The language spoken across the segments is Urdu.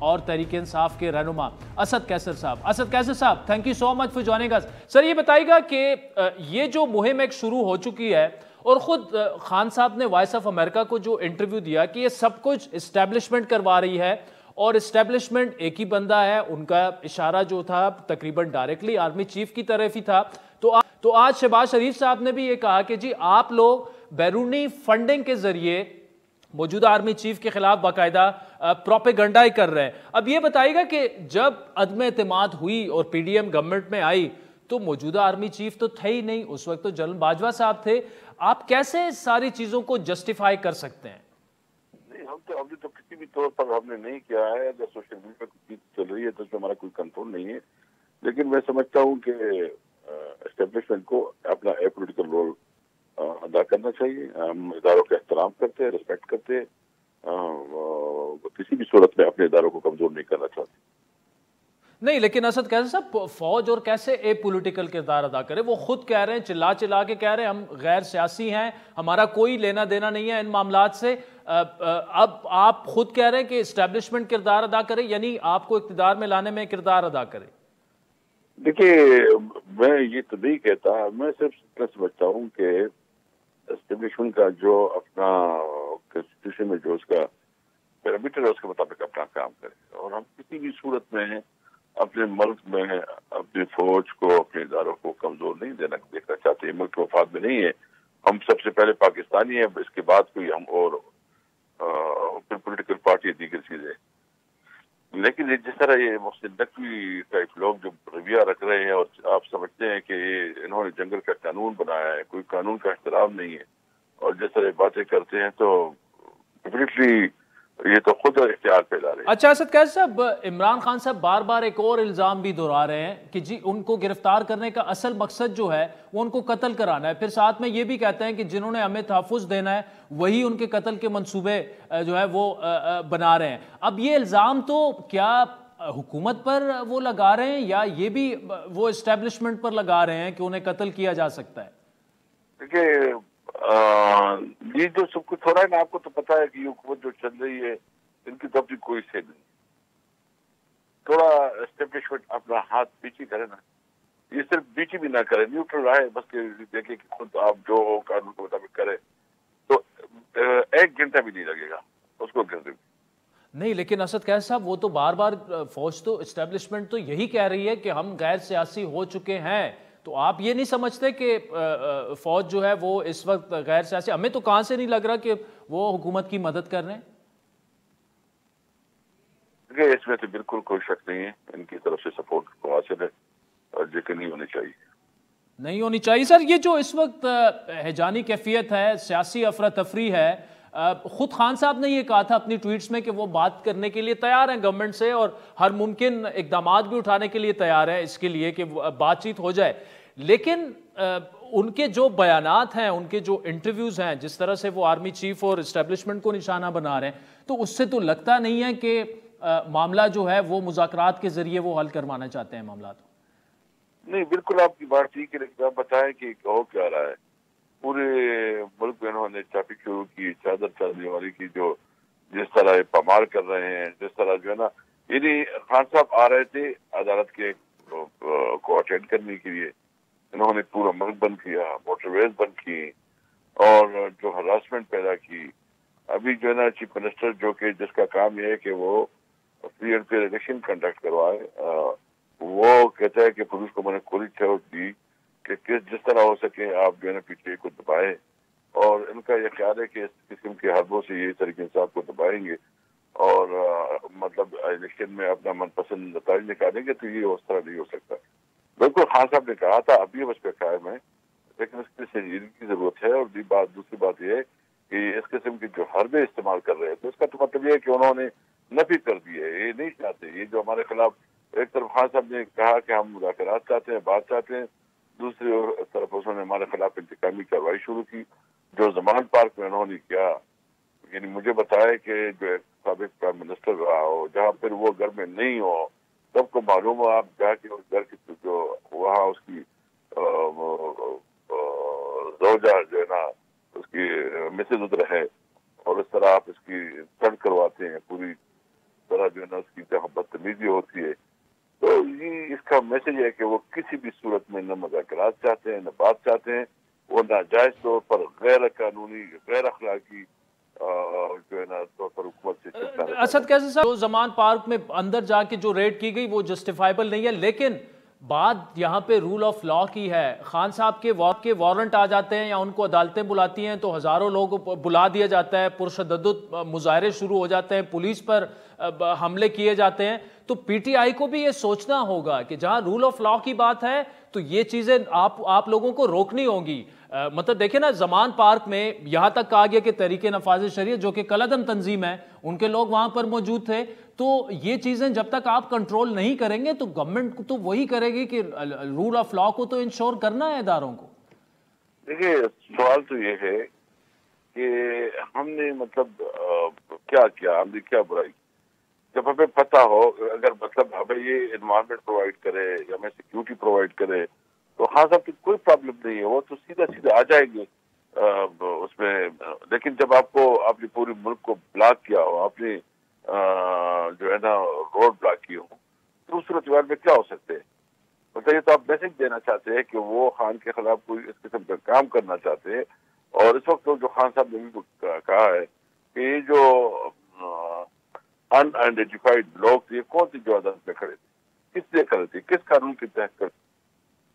اور تحریک انصاف کے رہنما اسد کیسر صاحب. Asad Kaiser sahab, thank you so much for joining us. Sir یہ بتائیے گا کہ یہ جو مہم ایک شروع ہو چکی ہے, اور خود خان صاحب نے وائس آف امریکہ کو جو انٹرویو دیا کہ یہ سب کچھ اسٹیبلشمنٹ کروا رہی ہے, اور اسٹیبلشمنٹ ایک ہی بندہ ہے, ان کا اشارہ جو تھا تقریباً ڈائریکٹلی آرمی چیف کی طرف ہی تھا. تو آج شہباز شریف صاحب نے بھی یہ کہا کہ جی آپ لوگ بیرونی فنڈنگ کے ذریعے موجودہ آرمی چیف کے خلاف باقاعدہ پروپیگنڈائی کر رہے ہیں. اب یہ بتائیے گا کہ جب عدم اعتماد ہوئی اور پی ڈی ایم گورنمنٹ میں آئی تو موجودہ آرمی چیف تو تھے ہی نہیں, اس وقت تو جنرل باجوہ صاحب تھے. آپ کیسے ساری چیزوں کو جسٹیفائی کر سکتے ہیں؟ ہم تو ابھی تو کسی بھی طور پر ہم نے نہیں کیا ہے. اگر سوشل میڈیا پہ چیز چل رہی ہے تو اس میں ہمارا کوئی کنٹرول نہیں ہے, لیکن میں سمجھتا ہوں کہ اسٹیبلشمنٹ کو اپنا پولیٹیکل رول ادا کرنا چاہیے. ہم اداروں کا احترام کرتے ہیں, ریسپیکٹ کرتے ہیں, کسی بھی صورت میں اپنے اداروں کو کمزور نہیں کرنا چاہتے. نہیں, لیکن اسد کیسے صاحب فوج اور کیسے اے پولیٹیکل کردار ادا کرے؟ وہ خود کہہ رہے ہیں, چلا کے کہہ رہے ہیں ہم غیر سیاسی ہیں, ہمارا کوئی لینا دینا نہیں ہے ان معاملات سے. اب آپ خود کہہ رہے ہیں کہ اسٹیبلشمنٹ کردار ادا کرے, یعنی آپ کو اقتدار میں لانے میں کردار ادا کرے. دیکھیے, میں یہ تو نہیں کہتا, میں صرف سمجھتا ہوں کہ اسٹیبلشمنٹ کا جو اپنا کنسٹیٹیوشن میں جو اس کا پیرامیٹر ہے اس کے مطابق اپنا کام کرے, اور ہم کسی بھی صورت میں اپنے ملک میں اپنی فوج کو, اپنے اداروں کو کمزور نہیں دیکھنا چاہتے. ملک کے مفاد میں نہیں ہے. ہم سب سے پہلے پاکستانی ہیں, اس کے بعد کوئی ہم اور پھر پولیٹیکل پارٹی دیگر چیزیں. لیکن جس طرح یہ محسن نقوی ٹائپ لوگ جو رویہ رکھ رہے ہیں, اور آپ سمجھتے ہیں کہ انہوں نے جنگل کا قانون بنایا ہے, کوئی قانون کا احترام نہیں ہے, اور جس طرح باتیں کرتے ہیں تو ڈیفینیٹلی یہ تو خود اختیار پیدا رہے. اچھا اسد کیسے صاحب, عمران خان صاحب بار بار ایک اور الزام بھی دہرا رہے ہیں کہ جی ان کو گرفتار کرنے کا اصل مقصد جو ہے وہ ان کو قتل کرانا ہے. پھر ساتھ میں یہ بھی کہتے ہیں کہ جنہوں نے ہمیں تحفظ دینا ہے وہی ان کے قتل کے منصوبے جو ہے وہ بنا رہے ہیں. اب یہ الزام تو کیا حکومت پر وہ لگا رہے ہیں, یا یہ بھی وہ اسٹیبلشمنٹ پر لگا رہے ہیں کہ انہیں قتل کیا جا سکتا ہے؟ دیکھیے, یہ جو سب کچھ ہو رہا ہے نا, آپ کو تو پتا ہے کہ یہ حکومت جو چل رہی ہے ان کی تو اپنی کوئی سے نہیں. تھوڑا اسٹیبلشمنٹ اپنا ہاتھ پیچھے کرے نا, یہ صرف پیچھے بھی نہ کرے, نیوٹرل رہے, بس دیکھیں کہ خود آپ جو قانون کے مطابق کرے تو 1 گھنٹہ بھی نہیں لگے گا اس کو گرنے میں. نہیں, لیکن اسد کیسے صاحب وہ تو بار بار فوج تو اسٹیبلشمنٹ تو یہی کہہ رہی ہے کہ ہم غیر سیاسی ہو چکے ہیں. تو آپ یہ نہیں سمجھتے کہ فوج جو ہے وہ اس وقت غیر سیاسی, ہمیں تو کہاں سے نہیں لگ رہا کہ وہ حکومت کی مدد کر رہے ہیں؟ اس میں تو بالکل کوئی شک نہیں ہے, ان کی طرف سے سپورٹ کو حاصل ہے, اور لیکن نہیں ہونی چاہیے. نہیں ہونی چاہیے. سر یہ جو اس وقت ہیجانی کیفیت ہے, سیاسی افراتفری ہے, خود خان صاحب نے یہ کہا تھا اپنی ٹویٹس میں کہ وہ بات کرنے کے لیے تیار ہیں گورنمنٹ سے, اور ہر ممکن اقدامات بھی اٹھانے کے لیے تیار ہیں اس کے لیے کہ بات چیت ہو جائے. لیکن ان کے جو بیانات ہیں, ان کے جو انٹرویوز ہیں, جس طرح سے وہ آرمی چیف اور اسٹیبلشمنٹ کو نشانہ بنا رہے ہیں, تو اس سے تو لگتا نہیں ہے کہ معاملہ جو ہے وہ مذاکرات کے ذریعے وہ حل کروانا چاہتے ہیں معاملات. نہیں, بالکل آپ کی بات ٹھیک ہے, لیکن آپ بتائیں کہ ہو کیا رہا ہے. پورے ملک میں انہوں نے چاپی شروع کی, چادر چاہنے والی کی, جو جس طرح پامال کر رہے ہیں, جس طرح جو ہے نا, یعنی خان صاحب آ رہے تھے عدالت کے کو اٹینڈ کرنے کے لیے, انہوں نے پورا ملک بند کیا, موٹر ویز بند کی, اور جو ہراسمنٹ پیدا کی. ابھی جو ہے نا چیف منسٹر جو کہ جس کا کام یہ ہے کہ وہ free and fair election conduct کروائے, وہ کہتا ہے کہ پولیس کو میں نے کھلی چھوٹ دی کہ جس طرح ہو سکے آپ جو ہے نا پی ٹی آئی کو دبائے, اور ان کا یہ خیال ہے کہ اس قسم کے حربوں سے یہ تحریک انصاف کو دبائیں گے اور مطلب الیکشن میں اپنا من پسند نتائج نکالیں گے. تو یہ اس طرح نہیں ہو سکتا. بالکل خان صاحب نے کہا تھا, ابھی بس پہ قائم ہے, لیکن اس کی سنجیدگی کی ضرورت ہے. اور دوسری بات یہ ہے کہ اس قسم کے جو حربے استعمال کر رہے ہیں تو اس کا تو مطلب یہ ہے کہ انہوں نے نفی کر دی ہے, یہ نہیں چاہتے. یہ جو ہمارے خلاف ایک طرف خان صاحب نے کہا کہ ہم مذاکرات چاہتے ہیں, بات چاہتے ہیں, دوسری طرف انہوں نے ہمارے خلاف انتقامی کارروائی شروع کی. جو زمان پارک میں انہوں نے کیا, یعنی مجھے بتایا کہ جو سابق پرائم منسٹر رہا ہو, جہاں پھر وہ گھر میں نہیں ہو, سب کو معلوم ہو, آپ جا کے اس گھر کی جو وہاں اس کی زوجہ جو ہے نا اس کی مسز ادھر ہے, اور اس طرح آپ اس کی سرچ کرواتے ہیں پوری, طرح جو ہے نا اس کی جہاں بدتمیزی ہوتی ہے. تو یہ اس کا میسج ہے کہ وہ کسی بھی صورت میں نہ مذاکرات چاہتے ہیں نہ بات چاہتے ہیں. وہ ناجائز طور پر غیر قانونی غیر اخلاقی جو ہے نا طور پر حکومت سے چپکانا. اسد کیسے صاحب زمان پارک میں اندر جا کے جو ریڈ کی گئی وہ جسٹیفائبل نہیں ہے، لیکن بات یہاں پہ رول آف لا کی ہے. خان صاحب کے وارنٹ آ جاتے ہیں یا ان کو عدالتیں بلاتی ہیں تو ہزاروں لوگ بلا دیا جاتا ہے، پرتشدد مظاہرے شروع ہو جاتے ہیں، پولیس پر حملے کیے جاتے ہیں. تو پی ٹی آئی کو بھی یہ سوچنا ہوگا کہ جہاں رول آف لا کی بات ہے تو یہ چیزیں آپ لوگوں کو روکنی ہوں گی. مطلب دیکھیں نا، زمان پارک میں یہاں تک کہا گیا کہ تحریک نفاذ شریعت جو کہ کالعدم تنظیم ہے ان کے لوگ وہاں پر موجود تھے. تو یہ چیزیں جب تک آپ کنٹرول نہیں کریں گے تو گورنمنٹ تو وہی کرے گی کہ رول آف لا کو تو انشور کرنا ہے اداروں کو. دیکھیے سوال تو یہ ہے کہ ہم نے مطلب کیا کیا، ہم نے کیا برائی. جب ہمیں پتہ ہو، اگر مطلب ہمیں یہ انوائرمنٹ پرووائڈ کرے یا ہمیں سیکیورٹی پرووائڈ کرے تو خان صاحب کی کوئی پرابلم نہیں ہے، وہ تو سیدھا آ جائیں گے اس میں. لیکن جب آپ نے پورے ملک کو بلاک کیا ہو، آپ نے جو ہے نا روڈ بلاک کی ہو، تو اس صورت میں کیا ہو سکتے ہیں؟ مطلب یہ تو آپ میسج دینا چاہتے ہیں کہ وہ خان کے خلاف کوئی اس قسم کا کام کرنا چاہتے ہیں. اور اس وقت جو خان صاحب نے بھی کہا ہے کہ یہ جو ان آئیڈینٹیفائڈ لوگ تھے، کون سی جو عدالت میں کھڑے تھے، کس لیے کھڑے تھے، کس قانون کے تحت کرتے.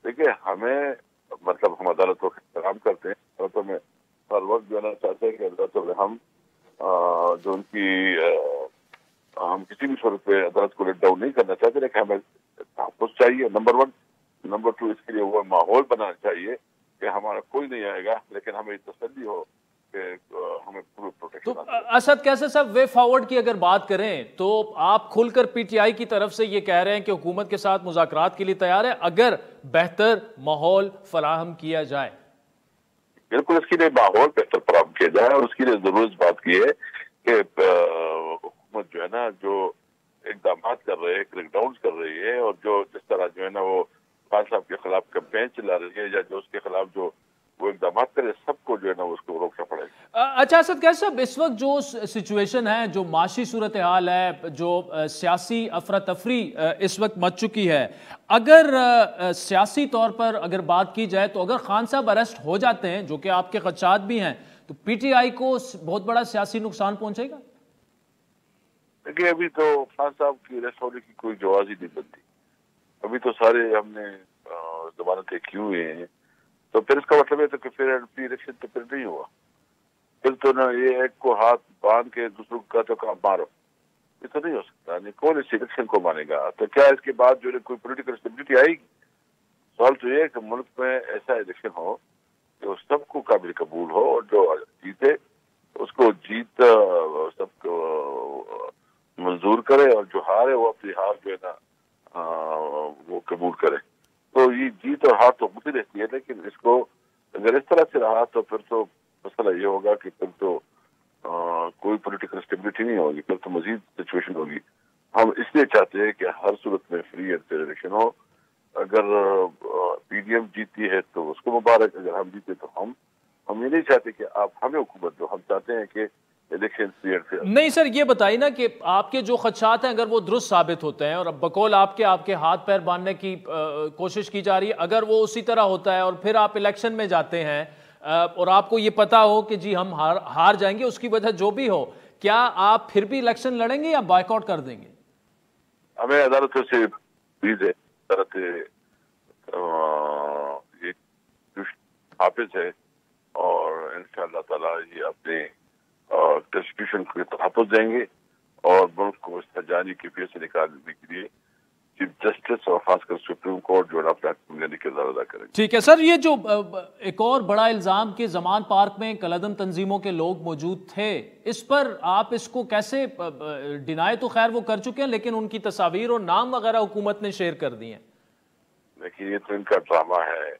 دیکھیے ہمیں مطلب ہم عدالتوں کا احترام کرتے ہیں، عدالتوں میں ہر وقت جو ہے نا چاہتے ہیں کہ عدالتوں میں ہم جو ان کی ہم کسی بھی صورت پہ عدالت کو لیٹ ڈاؤن نہیں کرنا چاہتے، لیکن ہمیں تحفظ چاہیے نمبر 1. نمبر 2 اس کے لیے وہ ماحول بنانا چاہیے کہ ہمارا کوئی نہیں آئے گا لیکن ہمیں تسلی ہو کہ ہمیں پورا پروٹیکشن. تو اسد کیسے صاحب وے فارورڈ کی اگر بات کریں تو آپ کھل کر پی ٹی آئی کی طرف سے یہ کہہ رہے ہیں کہ حکومت کے ساتھ مذاکرات کے لیے تیار ہے اگر بہتر ماحول فراہم کیا جائے. بالکل اس کے لیے ماحول بہتر فراہم کیا جائے، اور اس کے لیے ضرور اس بات کی ہے کہ حکومت جو ہے نا جو اقدامات کر رہے ہیں، کریک ڈاؤن کر رہی ہے، اور جو جس طرح جو ہے نا وہ خان صاحب کے خلاف کمپین چلا رہی ہے یا جو اس کے خلاف جو وہ اقدامات کرے، سب کو جو ہے نا اس کو روکنا پڑے گا. اچھا اسد کیسے صاحب اس وقت جو سچویشن ہے، جو معاشی صورتحال ہے، جو سیاسی افراتفری اس وقت مچ چکی ہے، اگر سیاسی طور پر اگر بات کی جائے تو اگر خان صاحب اریسٹ ہو جاتے ہیں جو کہ آپ کے خدشات بھی ہیں تو پی ٹی آئی کو بہت بڑا سیاسی نقصان پہنچے گا. دیکھیے ابھی تو خان صاحب کی اریسٹ ہونے کی کوئی جواز ہی نہیں بنتی. ابھی تو سارے ہم نے ضمانتیں کی ہوئے ہیں، تو پھر اس کا مطلب ہے تو کہ پھر الیکشن تو پھر نہیں ہوا. پھر تو نا یہ ایک کو ہاتھ باندھ کے دوسروں کا تو کام مارو، یہ تو نہیں ہو سکتا. کون اس الیکشن کو مانے گا؟ تو کیا اس کے بعد جو ہے کوئی پولیٹیکل اسٹیبلٹی آئے گی؟ سوال تو یہ ہے کہ ملک میں ایسا الیکشن ہو جو سب کو قابل قبول ہو، اور جو جیتے اس کو جیت سب کو منظور کرے، اور جو ہارے وہ اپنی ہار جو ہے نا وہ قبول کرے. تو یہ جیت اور ہار تو ہوتی رہتی ہے، لیکن اس کو اگر اس طرح سے رہا تو پھر تو مسئلہ یہ ہوگا کہ پھر تو کوئی پولیٹیکل اسٹیبلٹی نہیں ہوگی، پھر تو مزید سچویشن ہوگی. ہم اس لیے چاہتے ہیں کہ ہر صورت میں فری اینڈ فیئر الیکشن ہو. اگر پی ڈی ایم جیتی ہے تو اس کو مبارک، اگر ہم جیتے تو ہم یہ نہیں چاہتے کہ آپ ہمیں حکومت دو، ہم چاہتے ہیں کہ الیکشن فری اینڈ فیئر. نہیں سر، یہ بتائیے نا کہ آپ کے جو خدشات ہیں اگر وہ درست ثابت ہوتے ہیں اور بقول آپ کے ہاتھ پیر باندھنے کی کوشش کی جا رہی ہے، اگر وہ اسی طرح ہوتا ہے اور پھر آپ الیکشن میں جاتے ہیں اور آپ کو یہ پتا ہو کہ جی ہم ہار جائیں گے، اس کی وجہ جو بھی ہو، کیا آپ پھر بھی الیکشن لڑیں گے یا بائیک آؤٹ کر دیں گے؟ ہمیں عدالتوں سے امید ہے، عدالت حافظ ہے، اور انشاءاللہ تعالی یہ اپنے کنسٹیٹیوشن کو تحفظ دیں گے اور ملک کو اس تجانی کی پھر سے نکالنے کے لیے چیف جسٹس اور خاص کر سپریم کورٹ جو ہے اپنا لینے کے کردار ادا کریں گے. ٹھیک ہے سر، یہ جو ایک اور بڑا الزام کہ زمان پارک میں کالعدم تنظیموں کے لوگ موجود تھے، اس پر آپ اس کو کیسے ڈینائی تو خیر وہ کر چکے ہیں لیکن ان کی تصاویر اور نام وغیرہ حکومت نے شیئر کر دی ہیں. دیکھیے یہ تو ان کا ڈرامہ ہے.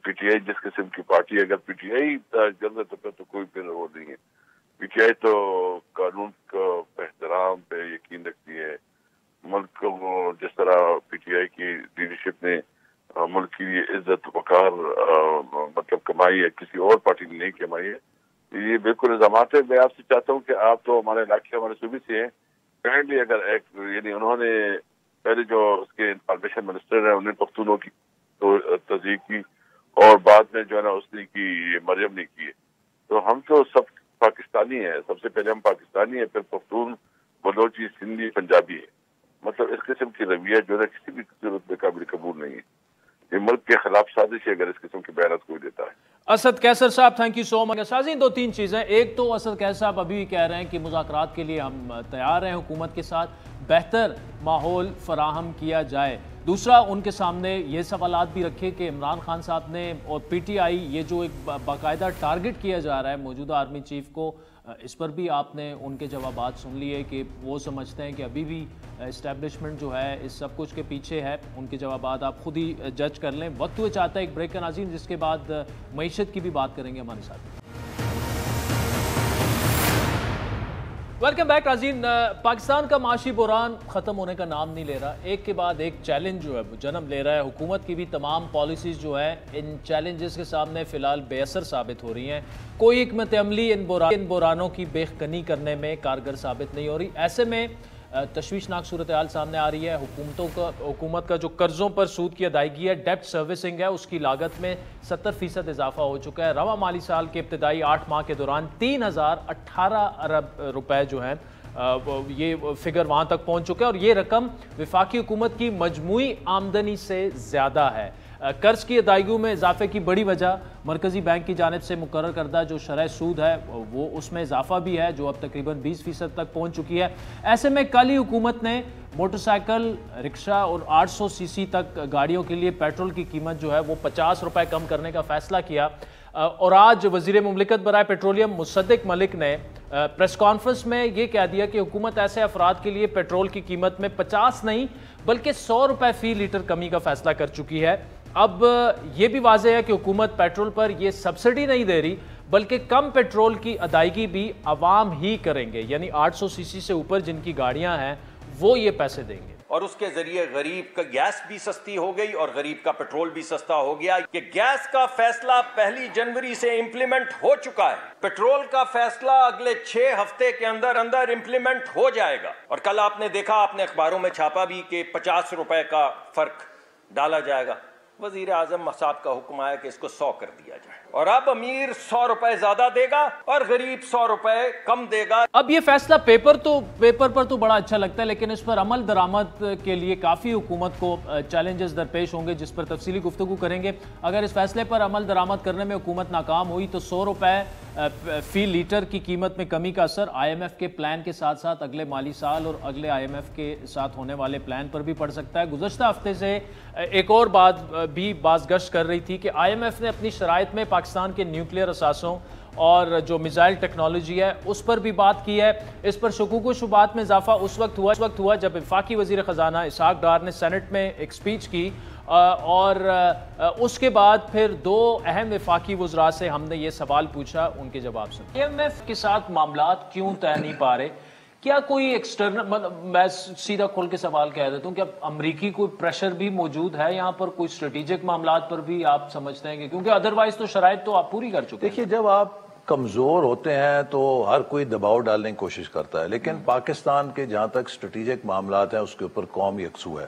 پی ٹی آئی جس قسم کی پارٹی ہے، اگر پی ٹی آئی جلد تو پھر تو کوئی پھر وہ نہیں ہے. پی ٹی آئی تو قانون کا احترام پہ یقین رکھتی ہے. ملک کو جس طرح پی ٹی آئی کی لیڈرشپ نے ملک کی عزت وقار مطلب کمائی ہے، کسی اور پارٹی نے نہیں کمائی ہے. یہ بالکل الزامات ہے. میں آپ سے چاہتا ہوں کہ آپ تو ہمارے علاقے ہمارے صوبے سے ہیں، کائنڈلی اگر ایک یعنی انہوں نے پہلے جو اس کے انفارمیشن منسٹر ہیں انہیں پختونوں کی تصدیق کی اور بعد میں جو ہے نا اس نے کی مریم نے کی ہے. تو ہم تو سب پاکستانی ہیں, سب سے پہلے ہم پاکستانی ہیں, پھر پختون, بلوچی, سندھی, پنجابی ہے. مطلب اس قسم کی رویہ جو ہے کسی بھی صورت میں قابل قبول نہیں ہے. یہ ملک کے خلاف سازش ہے اگر اس قسم کی بیانات کوئی دیتا ہے. Asad Kaiser sahab thank you so مچ. سازین 2-3 چیزیں, ایک تو اسد کیسر صاحب ابھی بھی کہہ رہے ہیں کہ مذاکرات کے لیے ہم تیار ہیں, حکومت کے ساتھ بہتر ماحول فراہم کیا جائے. دوسرا ان کے سامنے یہ سوالات بھی رکھے کہ عمران خان صاحب نے اور پی ٹی آئی یہ جو ایک باقاعدہ ٹارگٹ کیا جا رہا ہے موجودہ آرمی چیف کو, اس پر بھی آپ نے ان کے جوابات سن لیے کہ وہ سمجھتے ہیں کہ ابھی بھی اسٹیبلشمنٹ جو ہے اس سب کچھ کے پیچھے ہے. ان کے جوابات آپ خود ہی جج کر لیں. وقت ہوئے چاہتا ہے ایک بریک کا ناظرین, جس کے بعد معیشت کی بھی بات کریں گے ہمارے ساتھ. ویلکم بیک ناظرین. پاکستان کا معاشی بحران ختم ہونے کا نام نہیں لے رہا, ایک کے بعد ایک چیلنج جو ہے وہ جنم لے رہا ہے. حکومت کی بھی تمام پالیسیز جو ہے ان چیلنجز کے سامنے فی الحال بے اثر ثابت ہو رہی ہیں. کوئی حکمت عملی ان بحرانوں کی بیخکنی کرنے میں کارگر ثابت نہیں ہو رہی. ایسے میں تشویشناک صورتحال سامنے آ رہی ہے. حکومت کا جو قرضوں پر سود کی ادائیگی ہے, ڈیپٹ سروسنگ ہے, اس کی لاگت میں 70% اضافہ ہو چکا ہے. رواں مالی سال کے ابتدائی 8 ماہ کے دوران 3018 ارب روپے جو ہیں یہ فگر وہاں تک پہنچ چکا ہے, اور یہ رقم وفاقی حکومت کی مجموعی آمدنی سے زیادہ ہے. قرض کی ادائیگیوں میں اضافے کی بڑی وجہ مرکزی بینک کی جانب سے مقرر کردہ جو شرح سود ہے وہ اس میں اضافہ بھی ہے, جو اب تقریباً 20% تک پہنچ چکی ہے. ایسے میں کل ہی حکومت نے موٹر سائیکل, رکشہ اور 800 cc سی تک گاڑیوں کے لیے پیٹرول کی قیمت جو ہے وہ 50 روپے کم کرنے کا فیصلہ کیا. اور آج وزیر مملکت برائے پیٹرولیم مصدق ملک نے پریس کانفرنس میں یہ کہہ دیا کہ حکومت ایسے افراد کے لیے پیٹرول کی قیمت میں 50 نہیں بلکہ 100 روپے فی لیٹر کمی کا فیصلہ کر چکی ہے. اب یہ بھی واضح ہے کہ حکومت پیٹرول پر یہ سبسڈی نہیں دے رہی بلکہ کم پیٹرول کی ادائیگی بھی عوام ہی کریں گے, یعنی 800 cc سے اوپر جن کی گاڑیاں ہیں وہ یہ پیسے دیں گے. اور اس کے ذریعے غریب کا گیس بھی سستی ہو گئی اور غریب کا پیٹرول بھی سستا ہو گیا. کہ گیس کا فیصلہ 1 جنوری سے امپلیمنٹ ہو چکا ہے, پیٹرول کا فیصلہ اگلے 6 ہفتے کے اندر امپلیمنٹ ہو جائے گا. اور کل آپ نے دیکھا, آپ نے اخباروں میں چھاپا بھی کہ 50 روپے کا فرق ڈالا جائے گا. وزیر اعظم صاحب کا حکم آیا کہ اس کو 100 کر دیا جائے, اور اب امیر 100 روپے زیادہ دے گا اور غریب 100 روپے کم دے گا. اب یہ فیصلہ پیپر پر تو بڑا اچھا لگتا ہے, لیکن اس پر عمل درآمد کے لیے کافی حکومت کو چیلنجز درپیش ہوں گے, جس پر تفصیلی گفتگو کریں گے. اگر اس فیصلے پر عمل درآمد کرنے میں حکومت ناکام ہوئی تو 100 روپے فی لیٹر کی قیمت میں کمی کا اثر IMF کے پلان کے ساتھ ساتھ اگلے مالی سال اور اگلے IMF کے ساتھ ہونے والے پلان پر بھی پڑ سکتا ہے. گزشتہ ہفتے سے ایک اور بات بھی بازگشت کر رہی تھی کہ IMF نے اپنی شرائط میں پاکستان کے نیوکلیئر اثاثوں اور جو میزائل ٹیکنالوجی ہے اس پر بھی بات کی ہے. اس پر شکوک و شبہات میں اضافہ اس وقت ہوا جب وفاقی وزیر خزانہ اسحاق ڈار نے سینٹ میں ایک سپیچ کی, اور اس کے بعد پھر 2 اہم وفاقی وزراء سے ہم نے یہ سوال پوچھا, ان کے جواب سن. IMF کے ساتھ معاملات کیوں طے نہیں پا رہے؟ کیا کوئی ایکسٹرنل, میں سیدھا کھول کے سوال کہہ دیتا ہوں, کیا امریکی کوئی پریشر بھی موجود ہے یہاں پر, کوئی اسٹریٹجک معاملات پر بھی آپ سمجھتے ہیں کہ کیونکہ ادروائز تو شرائط تو آپ پوری کر چکے ہیں. دیکھیے, جب آپ کمزور ہوتے ہیں تو ہر کوئی دباؤ ڈالنے کی کوشش کرتا ہے, لیکن پاکستان کے جہاں تک اسٹریٹجک معاملات ہیں اس کے اوپر قوم یکسو ہے.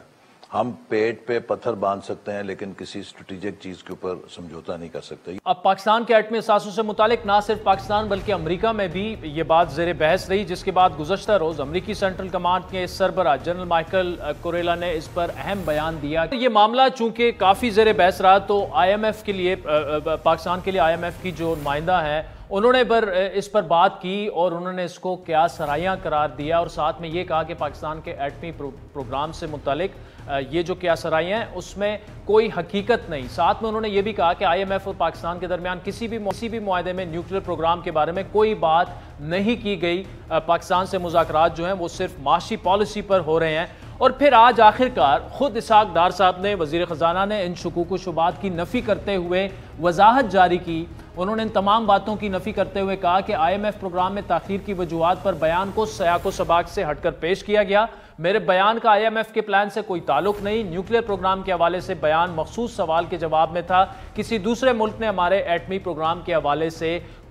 ہم پیٹ پہ پتھر باندھ سکتے ہیں لیکن کسی اسٹریٹجک چیز کے اوپر سمجھوتا نہیں کر سکتے. اب پاکستان کے ایٹمی اثاثوں سے متعلق نہ صرف پاکستان بلکہ امریکہ میں بھی یہ بات زیر بحث رہی, جس کے بعد گزشتہ روز امریکی سینٹرل کمانڈ کے سربراہ جنرل مائیکل کوریلا نے اس پر اہم بیان دیا. یہ معاملہ چونکہ کافی زیر بحث رہا تو IMF کے لیے, پاکستان کے لیے IMF کی جو نمائندہ ہیں انہوں نے اس پر بات کی اور انہوں نے اس کو قیاس سرایاں قرار دیا, اور ساتھ میں یہ کہا کہ پاکستان کے ایٹمی پروگرام سے متعلق یہ جو قیاس سرایاں ہیں اس میں کوئی حقیقت نہیں. ساتھ میں انہوں نے یہ بھی کہا کہ IMF اور پاکستان کے درمیان کسی بھی معاہدے میں نیوکلیئر پروگرام کے بارے میں کوئی بات نہیں کی گئی. پاکستان سے مذاکرات جو ہیں وہ صرف معاشی پالیسی پر ہو رہے ہیں. اور پھر آج آخرکار خود اسحاق ڈار صاحب نے, وزیر خزانہ نے, ان شکوک و شبہات کی نفی کرتے ہوئے وضاحت جاری کی. انہوں نے ان تمام باتوں کی نفی کرتے ہوئے کہا کہ IMF پروگرام میں تاخیر کی وجوہات پر بیان کو سیاق و سباق سے ہٹ کر پیش کیا گیا. میرے بیان کا IMF کے پلان سے کوئی تعلق نہیں. نیوکلیئر پروگرام کے حوالے سے بیان مخصوص سوال کے جواب میں تھا. کسی دوسرے ملک نے ہمارے ایٹمی پروگرام کے حوالے سے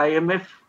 IMF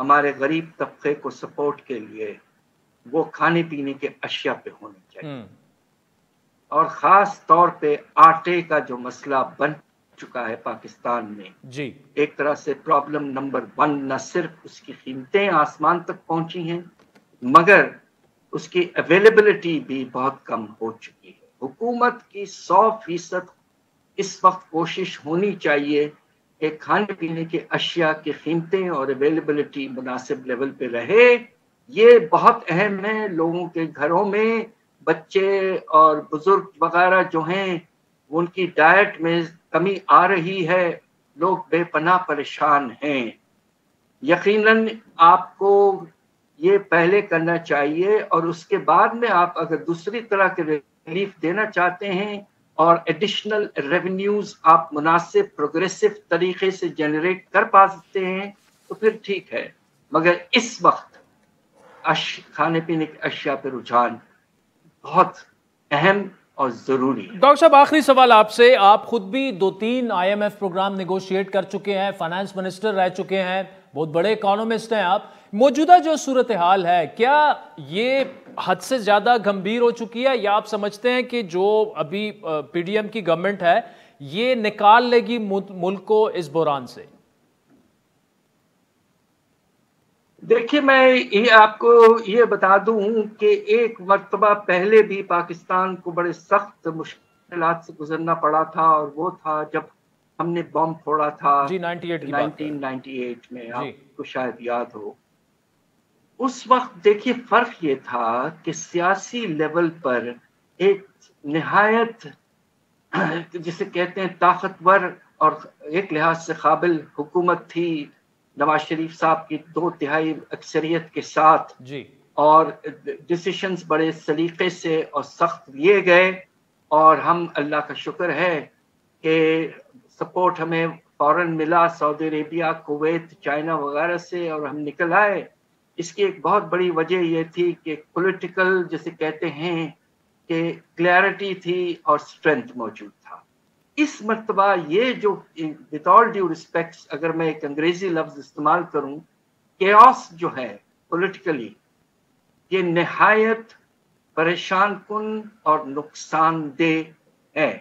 ہمارے غریب طبقے کو سپورٹ کے لیے وہ کھانے پینے کے اشیاء پہ ہونے چاہیے، اور خاص طور پہ آٹے کا جو مسئلہ بن چکا ہے پاکستان میں، جی ایک طرح سے پرابلم نمبر 1، نہ صرف اس کی قیمتیں آسمان تک پہنچی ہیں مگر اس کی اویلیبلٹی بھی بہت کم ہو چکی ہے۔ حکومت کی 100% اس وقت کوشش ہونی چاہیے کہ کھانے پینے کے اشیاء کی قیمتیں اور اویلیبلٹی مناسب لیول پہ رہے۔ یہ بہت اہم ہے، لوگوں کے گھروں میں بچے اور بزرگ وغیرہ جو ہیں ان کی ڈائٹ میں کمی آ رہی ہے، لوگ بے پناہ پریشان ہیں۔ یقیناً آپ کو یہ پہلے کرنا چاہیے، اور اس کے بعد میں آپ اگر دوسری طرح کے ریلیف دینا چاہتے ہیں اور ایڈیشنل ریونیوز آپ مناسب پروگریسو طریقے سے جنریٹ کر پا سکتے ہیں تو پھر ٹھیک ہے، مگر اس وقت کھانے پینے کے اشیاء پہ رجحان بہت اہم اور ضروری ہے۔ ڈاکٹر صاحب آخری سوال آپ سے، آپ خود بھی 2-3 IMF پروگرام نیگوشیٹ کر چکے ہیں، فائنانس منسٹر رہ چکے ہیں، بہت بڑے اکانومسٹ ہیں آپ، موجودہ جو صورتحال ہے کیا یہ حد سے زیادہ گمبھیر ہو چکی ہے، یا آپ سمجھتے ہیں کہ جو ابھی PDM کی گورنمنٹ ہے یہ نکال لے گی ملک کو اس بحران سے؟ دیکھیے میں آپ کو یہ بتا دوں کہ ایک مرتبہ پہلے بھی پاکستان کو بڑے سخت مشکلات سے گزرنا پڑا تھا، اور وہ تھا جب ہم نے بم پھوڑا تھا جی 1998 میں، آپ کو شاید یاد ہو۔ اس وقت دیکھیے فرق یہ تھا کہ سیاسی لیول پر ایک نہایت جسے کہتے ہیں طاقتور اور ایک لحاظ سے قابل حکومت تھی نواز شریف صاحب کی 2/3 اکثریت کے ساتھ، جی، اور ڈیسیشنز بڑے سلیقے سے اور سخت لیے گئے، اور ہم اللہ کا شکر ہے کہ سپورٹ ہمیں فوراً ملا سعودی عربیہ، کویت، چائنا وغیرہ سے، اور ہم نکل آئے۔ اس کی ایک بہت بڑی وجہ یہ تھی کہ پولیٹیکل جسے کہتے ہیں کہ کلیئرٹی تھی اور اسٹرینتھ موجود تھا۔ اس مرتبہ یہ جو with all due respects اگر میں ایک انگریزی لفظ استعمال کروں، chaos جو ہے پولیٹیکلی، یہ نہایت پریشان کن اور نقصان دہ ہے۔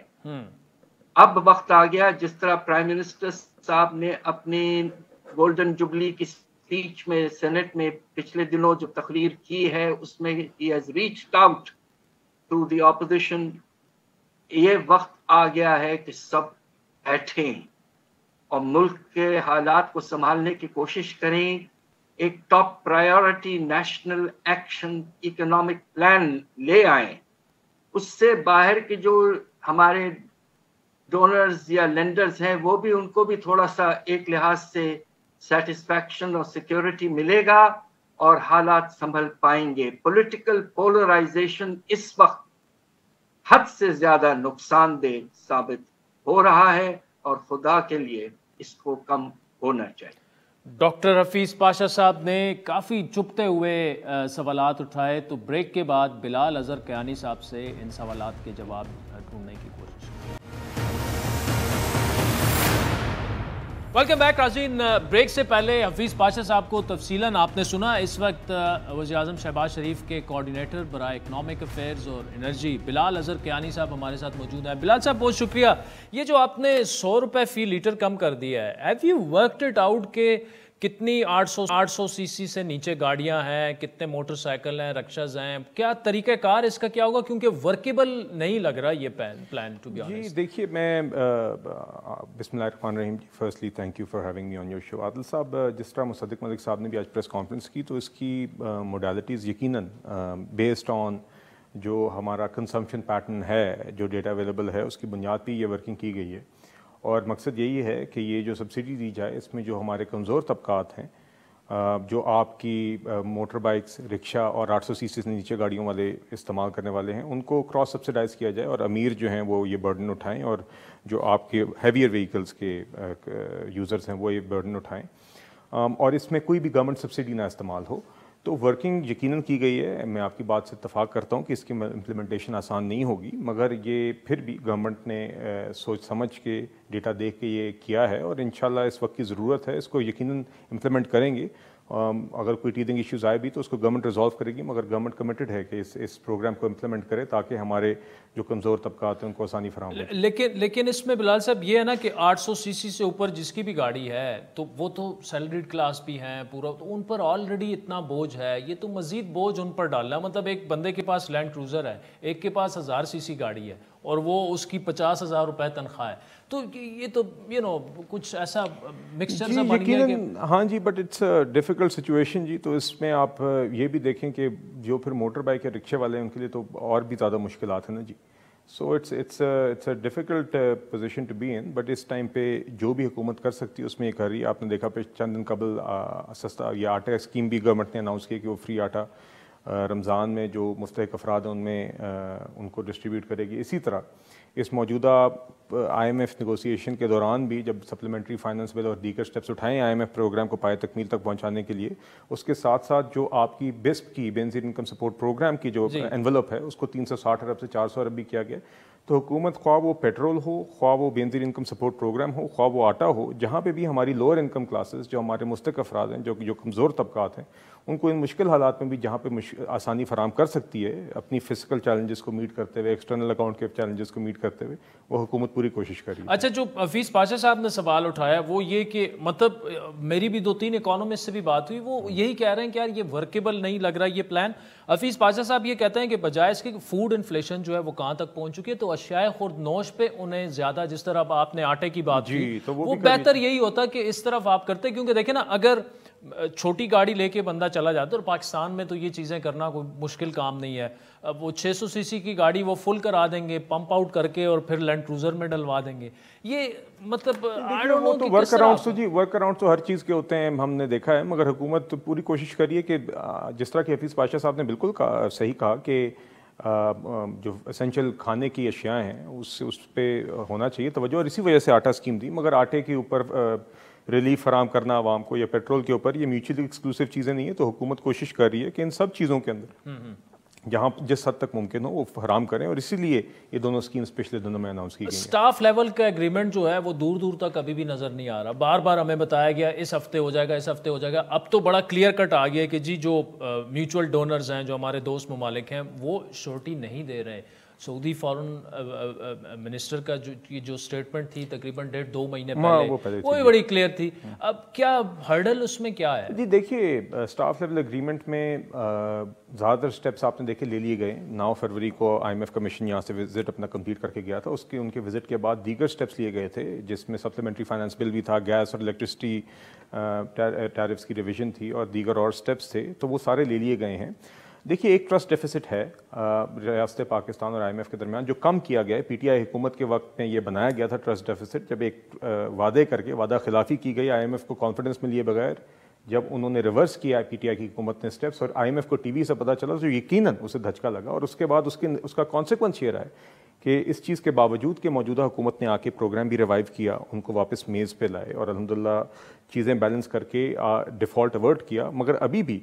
اب وقت آ گیا، جس طرح پرائم منسٹر صاحب نے اپنی گولڈن جوبلی کی اسپیچ میں سینٹ میں پچھلے دنوں جو تقریر کی ہے اس میں he has reached out to the opposition۔ یہ وقت آ گیا ہے کہ سب بیٹھیں اور ملک کے حالات کو سنبھالنے کی کوشش کریں، ایک top priority national action economic plan لے آئیں۔ اس سے باہر کے جو ہمارے ڈونرز یا لینڈرز ہیں وہ بھی، ان کو بھی تھوڑا سا ایک لحاظ سے سیٹسفیکشن اور سیکیورٹی ملے گا اور حالات سنبھل پائیں گے۔ پولیٹیکل پولرائزیشن اس وقت حد سے زیادہ نقصان دہ ثابت ہو رہا ہے، اور خدا کے لیے اس کو کم ہونا چاہیے۔ ڈاکٹر حفیظ پاشا صاحب نے کافی چپتے ہوئے سوالات اٹھائے، تو بریک کے بعد بلال اظہر کیانی صاحب سے ان سوالات کے جواب ڈھونڈنے کی کوشش کریں۔ ویلکم بیک ناظرین، بریک سے پہلے حفیظ پاشا صاحب کو تفصیلاً آپ نے سنا۔ اس وقت وزیر اعظم شہباز شریف کے کوارڈینیٹر برائے اکنامک افیئرز اور انرجی بلال اظہر کیانی صاحب ہمارے ساتھ موجود ہیں۔ بلال صاحب بہت شکریہ۔ یہ جو آپ نے 100 روپے فی لیٹر کم کر دیا ہے، have you worked it out کہ کتنی 800 سی سی سے نیچے گاڑیاں ہیں، کتنے موٹر سائیکل ہیں، رکشاز ہیں، کیا طریقہ کار اس کا کیا ہوگا؟ کیونکہ ورکیبل نہیں لگ رہا یہ پلان ٹو بی آنیسٹ۔ جی دیکھیے، میں بسم اللہ الرحمن الرحیم، firstly thank you for having me on your show. Adil sahab, جس طرح مصدق ملک صاحب نے بھی آج پریس کانفرنس کی، تو اس کی موڈیلٹیز یقیناً بیسڈ آن جو ہمارا کنزمپشن پیٹرن ہے، جو ڈیٹا اویلیبل ہے، اس کی بنیاد پہ یہ ورکنگ کی گئی ہے، اور مقصد یہی ہے کہ یہ جو سبسڈی دی جائے اس میں جو ہمارے کمزور طبقات ہیں، جو آپ کی موٹر بائکس، رکشا اور 800 سی سی سے نیچے گاڑیوں والے استعمال کرنے والے ہیں، ان کو کراس سبسڈائز کیا جائے، اور امیر جو ہیں وہ یہ برڈن اٹھائیں، اور جو آپ کے ہیویئر وہیکلز کے یوزرز ہیں وہ یہ برڈن اٹھائیں، اور اس میں کوئی بھی گورنمنٹ سبسڈی نہ استعمال ہو۔ تو ورکنگ یقیناً کی گئی ہے، میں آپ کی بات سے اتفاق کرتا ہوں کہ اس کی امپلیمنٹیشن آسان نہیں ہوگی، مگر یہ پھر بھی گورنمنٹ نے سوچ سمجھ کے ڈیٹا دیکھ کے یہ کیا ہے، اور انشاءاللہ اس وقت کی ضرورت ہے، اس کو یقیناً امپلیمنٹ کریں گے، اگر کوئی ٹیتھنگ ایشوز آئے بھی تو اس کو گورنمنٹ ریزالو کرے گی، مگر گورنمنٹ کمیٹڈ ہے کہ اس پروگرام کو امپلیمنٹ کرے تاکہ ہمارے جو کمزور طبقات ہیں ان کو آسانی فراہم ہو۔ لیکن اس میں بلال صاحب یہ ہے نا کہ 800 سی سی سے اوپر جس کی بھی گاڑی ہے تو وہ تو سیلریڈ کلاس بھی ہیں پورا، تو ان پر آلریڈی اتنا بوجھ ہے، یہ تو مزید بوجھ ان پر ڈالنا، مطلب ایک بندے کے پاس لینڈ کروزر ہے، ایک کے پاس 1000 سی سی گاڑی ہے اور وہ اس کی 50,000 روپے تنخواہ ہے، تو یہ تو کچھ ایسا مکسچر سا بن گیا کہ ہاں جی، but it's a difficult situation جی۔ تو اس میں آپ یہ بھی دیکھیں کہ جو پھر موٹر بائک یا رکشے والے ہیں ان کے لیے تو اور بھی زیادہ مشکلات ہیں نا جی۔ So it's a difficult position to be in, but اس ٹائم پہ جو بھی حکومت کر سکتی ہے اس میں یہ کر رہی ہے۔ آپ نے دیکھا پہ چند دن قبل سستا یہ آٹا اسکیم بھی گورنمنٹ نے اناؤنس کی کہ وہ فری آٹا رمضان میں جو مستحق افراد ہیں ان میں ان کو ڈسٹریبیوٹ کرے گی۔ اسی طرح اس موجودہ آئی ایم ایف نیگوسیشن کے دوران بھی جب سپلیمنٹری فائنانس بل اور دیگر سٹیپس اٹھائیں آئی ایم ایف پروگرام کو پائے تکمیل تک پہنچانے کے لیے، اس کے ساتھ ساتھ جو آپ کی بسپ کی بینظیر انکم سپورٹ پروگرام کی جو انویلپ ہے اس کو 360 ارب سے 400 ارب بھی کیا گیا۔ تو حکومت خواہ وہ پیٹرول ہو، خواہ وہ بینظیر انکم سپورٹ پروگرام ہو، خواہ وہ آٹا ہو، جہاں پہ بھی ہماری لوور انکم کلاسز جو ہمارے مستحق افراد ہیں جو کمزور طبقات ہیں ان کو ان مشکل حالات میں بھی جہاں پہ آسانی فراہم کر سکتی ہے اپنی فزیکل چیلنجز کو میٹ کرتے ہوئے، ایکسٹرنل اکاؤنٹ کے چیلنجز کو میٹ کرتے ہوئے، وہ حکومت پوری کوشش کر رہی ہے۔ اچھا، جو حفیظ پاشا صاحب نے سوال اٹھایا وہ یہ کہ مطلب میری بھی 2-3 اکانومسٹ سے بھی بات ہوئی، وہ یہی کہہ رہے ہیں کہ یار یہ ورکیبل نہیں لگ رہا یہ پلان۔ حفیظ پاشا صاحب یہ کہتے ہیں کہ بجائے اس کے فوڈ انفلیشن جو ہے وہ کہاں تک پہنچ چکی ہے، تو اشیاء خورد نوش پہ انہیں زیادہ، جس طرح آپ نے آٹے کی بات کی، وہ بہتر یہی ہوتا کہ اس طرف آپ کرتے، کیونکہ دیکھیں نا اگر چھوٹی گاڑی لے کے بندہ چلا جاتا ہے، اور پاکستان میں تو یہ چیزیں کرنا کوئی مشکل کام نہیں ہے، اب وہ 600 سی سی کی گاڑی وہ فل کرا دیں گے پمپ آؤٹ کر کے اور پھر لینڈ کروزر میں ڈلوا دیں گے، یہ مطلب ورک اراؤنڈ تو جی ورک اراؤنڈ تو ہر چیز کے ہوتے ہیں، ہم نے دیکھا ہے، مگر حکومت پوری کوشش کری ہے کہ جس طرح کہ حفیظ پاشا صاحب نے بالکل صحیح کہا کہ جو اسینشل کھانے کی اشیاء ہیں اس پہ ہونا چاہیے توجہ، اور اسی وجہ سے آٹا اسکیم دی، مگر آٹے کے اوپر ریلیف فراہم کرنا عوام کو یا پیٹرول کے اوپر یہ میوچولی ایکسکلوسیو چیزیں نہیں ہیں، تو حکومت کوشش کر رہی ہے کہ ان سب چیزوں کے اندر جہاں جس حد تک ممکن ہو وہ فراہم کریں، اور اسی لیے یہ دونوں اسکیمز پچھلے دنوں میں اناؤنس کی گئی ہیں۔ سٹاف لیول کا ایگریمنٹ جو ہے وہ دور دور تک ابھی بھی نظر نہیں آ رہا، بار بار ہمیں بتایا گیا اس ہفتے ہو جائے گا، اس ہفتے ہو جائے گا، اب تو بڑا کلیئر کٹ آ گیا کہ جی جو میوچول ڈونرز ہیں، جو ہمارے دوست ممالک ہیں، وہ شورٹی نہیں دے رہے۔ سعودی فارن منسٹر کا جو سٹیٹمنٹ تھی تقریباً 1.5-2 مہینے پہلے، وہ بھی بڑی کلیئر تھی، اب کیا ہرڈل اس میں کیا ہے؟ جی دیکھیے، سٹاف لیول اگریمنٹ میں زیادہ تر سٹیپس آپ نے دیکھے لے لیے گئے۔ 9 فروری کو آئی ایم ایف کمیشن یہاں سے وزٹ اپنا کمپلیٹ کر کے گیا تھا، ان کے وزٹ کے بعد دیگر سٹیپس لیے گئے تھے، جس میں سپلیمنٹری فائنانس بل بھی تھا، گیس اور الیکٹرسٹی ٹیرفس کی ریویژن تھی، اور دیگر اور سٹیپس تھے، تو وہ سارے لے لیے گئے ہیں۔ دیکھیے، ایک ٹرسٹ ڈیفیسٹ ہے ریاست پاکستان اور آئی ایم ایف کے درمیان جو کم کیا گیا ہے۔ پی ٹی آئی حکومت کے وقت میں یہ بنایا گیا تھا ٹرسٹ ڈیفیسٹ، جب ایک وعدے کر کے وعدہ خلافی کی گئی آئی ایم ایف کو کانفیڈنس میں لیے بغیر، جب انہوں نے ریورس کیا پی ٹی آئی کی حکومت نے سٹیپس، اور آئی ایم ایف کو ٹی وی سے پتہ چلا تو یقیناً اسے دھچکا لگا، اور اس کے بعد اس کا کانسیکوینس یہ رہا ہے کہ اس چیز کے باوجود کہ موجودہ حکومت نے آ کے پروگرام بھی ریوائیو کیا، ان کو واپس میز پہ لائے اور الحمدللہ چیزیں بیلنس کر کے ڈیفالٹ اوارٹ کیا، مگر ابھی بھی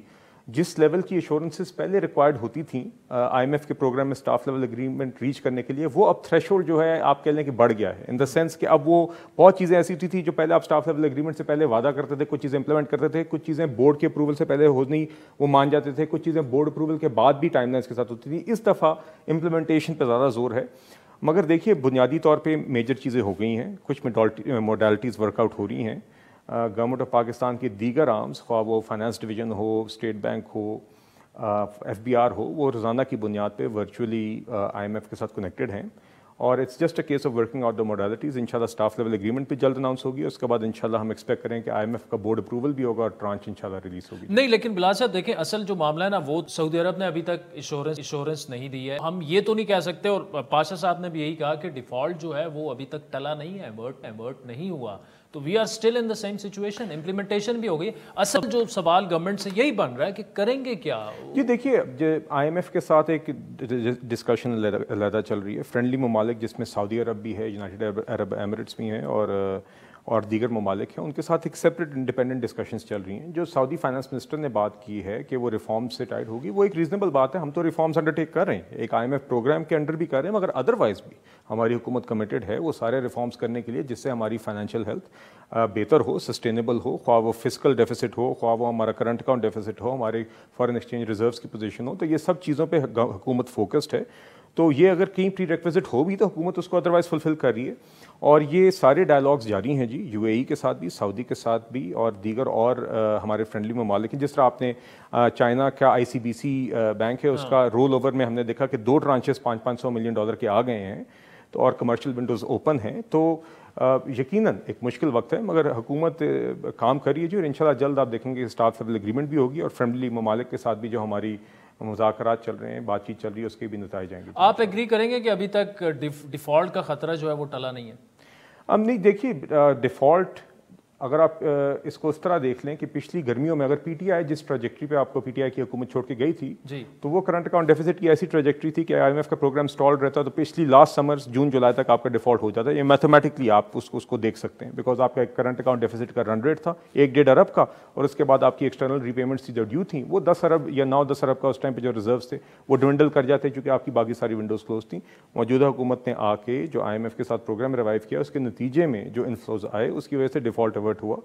جس لیول کی ایشورنسز پہلے ریکوائرڈ ہوتی تھیں آئی ایم ایف کے پروگرام میں سٹاف لیول اگریمنٹ ریچ کرنے کے لیے، وہ اب تھریش ہولڈ جو ہے آپ کہہ لیں کہ بڑھ گیا ہے، ان دا سینس کہ اب وہ بہت چیزیں ایسی ہوتی تھی جو پہلے آپ سٹاف لیول اگریمنٹ سے پہلے وعدہ کرتے تھے، کچھ چیزیں امپلیمنٹ کرتے تھے، کچھ چیزیں بورڈ کے اپروول سے پہلے ہونی وہ مان جاتے تھے، کچھ چیزیں بورڈ اپروول کے بعد بھی ٹائم لائنس کے ساتھ ہوتی تھی۔ اس دفعہ امپلیمنٹیشن پہ زیادہ زور ہے، مگر دیکھیے بنیادی طور پہ میجر چیزیں ہو گئی ہیں، کچھ موڈالٹیز ورک آؤٹ ہو رہی ہیں۔ گورنمنٹ آف پاکستان کی دیگر آرمز، خواہ وہ فائنانس ڈویژن ہو، اسٹیٹ بینک ہو، ایف بی آر ہو، وہ روزانہ کی بنیاد پہ ورچولی آئی ایم ایف کے ساتھ کنیکٹڈ ہیں، اور it's just a case of working out the modalities. انشاءاللہ سٹاف لیول اگریمنٹ بھی جلد اناؤنس ہوگی، اس کے بعد انشاءاللہ ہم ایکسپیکٹ کریں کہ آئی ایم ایف کا بورڈ اپروول بھی ہوگا اور ٹرانچ انشاءاللہ ریلیز ہوگی۔ نہیں، لیکن بلال صاحب دیکھیں، اصل جو معاملہ ہے نا وہ سعودی عرب نے ابھی تک ایشورنس نہیں دی ہے، ہم یہ تو نہیں کہہ سکتے، اور پاشا صاحب نے بھی یہی کہا کہ ڈیفالٹ جو ہے وہ ابھی تک ٹلا نہیں ہے، ایورٹ نہیں ہوا، تو we are still in the same situation, implementation بھی ہو گئی۔ اصل جو سوال گورنمنٹ سے یہی بن رہا ہے کہ کریں گے کیا؟ جی دیکھیے، آئی ایم ایف کے ساتھ ایک ڈسکشن علیحدہ چل رہی ہے، فرینڈلی ممالک جس میں سعودی عرب بھی ہے، یونائٹڈ عرب ایمریٹس بھی ہیں، اور اور دیگر ممالک ہیں ان کے ساتھ ایک سیپریٹ انڈیپینڈنٹ ڈسکشنز چل رہی ہیں. جو سعودی فائنانس منسٹر نے بات کی ہے کہ وہ ریفارم سے ٹائڈ ہوگی, وہ ایک ریزنیبل بات ہے. ہم تو ریفارمز انڈر ٹیک کر رہے ہیں, ایک IMF پروگرام کے انڈر بھی کر رہے ہیں, مگر ادروائز بھی ہماری حکومت کمیٹڈ ہے وہ سارے ریفارمز کرنے کے لیے جس سے ہماری فائنینشیل ہیلتھ بہتر ہو, سسٹینیبل ہو, خواہ وہ فسکل ڈیفیسٹ ہو, خواہ وہ ہمارا کرنٹ اکاؤنٹ ڈیفیسٹ ہو, ہماری فارن ایکسچینج ریزروز کی پوزیشن ہو. تو یہ سب چیزوں پہ حکومت فوکسڈ ہے. تو یہ اگر کہیں پری ریکویزٹ ہو بھی تو حکومت اس کو ادروائز فلفل کر رہی ہے. اور یہ سارے ڈائلاگز جاری ہیں جی, UAE کے ساتھ بھی, سعودی کے ساتھ بھی, اور دیگر اور ہمارے فرینڈلی ممالک ہیں. جس طرح آپ نے چائنا کا ICBC بینک ہے, اس کا رول اوور میں ہم نے دیکھا کہ 2 ٹرانچز $500 ملین کے آ گئے ہیں, تو اور کمرشل ونڈوز اوپن ہیں. تو یقیناً ایک مشکل وقت ہے مگر حکومت کام کر رہی ہے جی, اور انشاءاللہ جلد آپ دیکھیں گے اسٹارٹ فیڈرل ایگریمنٹ بھی ہوگی, اور فرینڈلی ممالک کے ساتھ بھی جو ہماری مذاکرات چل رہے ہیں, بات چیت چل رہی ہے, اس کے بھی نتائج آئیں گے. آپ ایگری کریں گے کہ ابھی تک ڈیفالٹ کا خطرہ جو ہے وہ ٹلا نہیں ہے؟ اب نہیں, دیکھیے ڈیفالٹ اگر آپ اس کو اس طرح دیکھ لیں کہ پچھلی گرمیوں میں اگر PTI جس ٹریجیکٹری پہ آپ کو PTI کی حکومت چھوڑ کے گئی تھی جی, تو وہ کرنٹ اکاؤنٹ ڈیفیسٹ کی ایسی ٹریجیکٹری تھی کہ IMF کا پروگرام سٹالڈ رہتا, تو پچھلی لاسٹ سمر جون جولائی تک آپ کا ڈیفالٹ ہو جاتا ہے. یہ میتھمیٹکلی آپ اس کو دیکھ سکتے ہیں, بیکاز آپ کا کرنٹ اکاؤنٹ ڈیفیسٹ کا رن ریٹ تھا 1.5 ارب کا, اور اس کے بعد آپ کی ایکسٹرنل ری پیمنٹس جو ڈیو تھیں وہ 10 ارب یا 9-10 ارب کا اس ٹائم پہ جو ریزروز تھے وہ ڈوینڈل کر جاتے, چونکہ آپ کی باقی ساری ونڈوز کلوز تھیں. موجودہ حکومت نے آ کے جو IMF کے ساتھ پروگرام ریوائیو کیا, اس کے نتیجے میں جو انفلوز آئے اس کی وجہ سے ڈیفالٹ اوورٹ ہوا.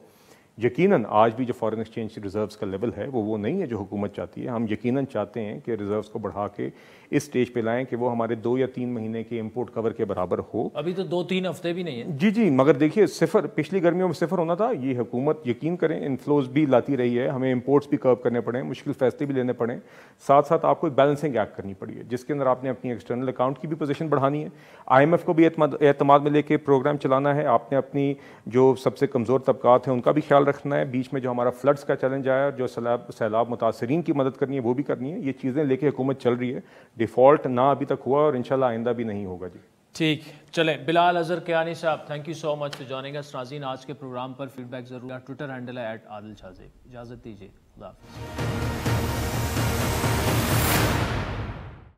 یقیناً آج بھی جو فارن ایکسچینج ریزروز کا لیول ہے وہ نہیں ہے جو حکومت چاہتی ہے. ہم یقیناً چاہتے ہیں کہ ریزروز کو بڑھا کے اس سٹیج پہ لائیں کہ وہ ہمارے 2 یا 3 مہینے کے امپورٹ کور کے برابر ہو. ابھی تو 2-3 ہفتے بھی نہیں ہیں جی, مگر دیکھیے صفر پچھلی گرمیوں میں صفر ہونا تھا. یہ حکومت یقین کریں انفلوز بھی لاتی رہی ہے, ہمیں امپورٹس بھی کرو کرنے پڑے, مشکل فیصلے بھی لینے پڑے, ساتھ ساتھ آپ کو ایک بیلنسنگ ایکٹ کرنی پڑی ہے جس کے اندر آپ نے اپنی ایکسٹرنل اکاؤنٹ کی بھی پوزیشن بڑھانی ہے, IMF کو بھی اعتماد میں لے کے پروگرام چلانا ہے, آپ نے اپنی جو سب سے کمزور طبقات ہیں ان کا بھی خیال رکھنا ہے, بیچ میں جو ہمارا فلڈز کا چیلنج آیا, جو سیلاب متاثرین کی مدد کرنی ہے وہ بھی کرنی ہے. یہ چیزیں لے کے حکومت چل رہی ہے. ڈیفالٹ نہ ابھی تک ہوا اور انشاءاللہ آئندہ بھی نہیں ہوگا جی. ٹھیک, چلیں. بلال Azhar Kiani sahab, thank you so much for joining us. ناظرین آج کے پروگرام پر فیڈ بیک ضرور, ٹویٹر ہینڈل ہے @عادل شاہ زیب. اجازت دیجیے, خدا حافظ.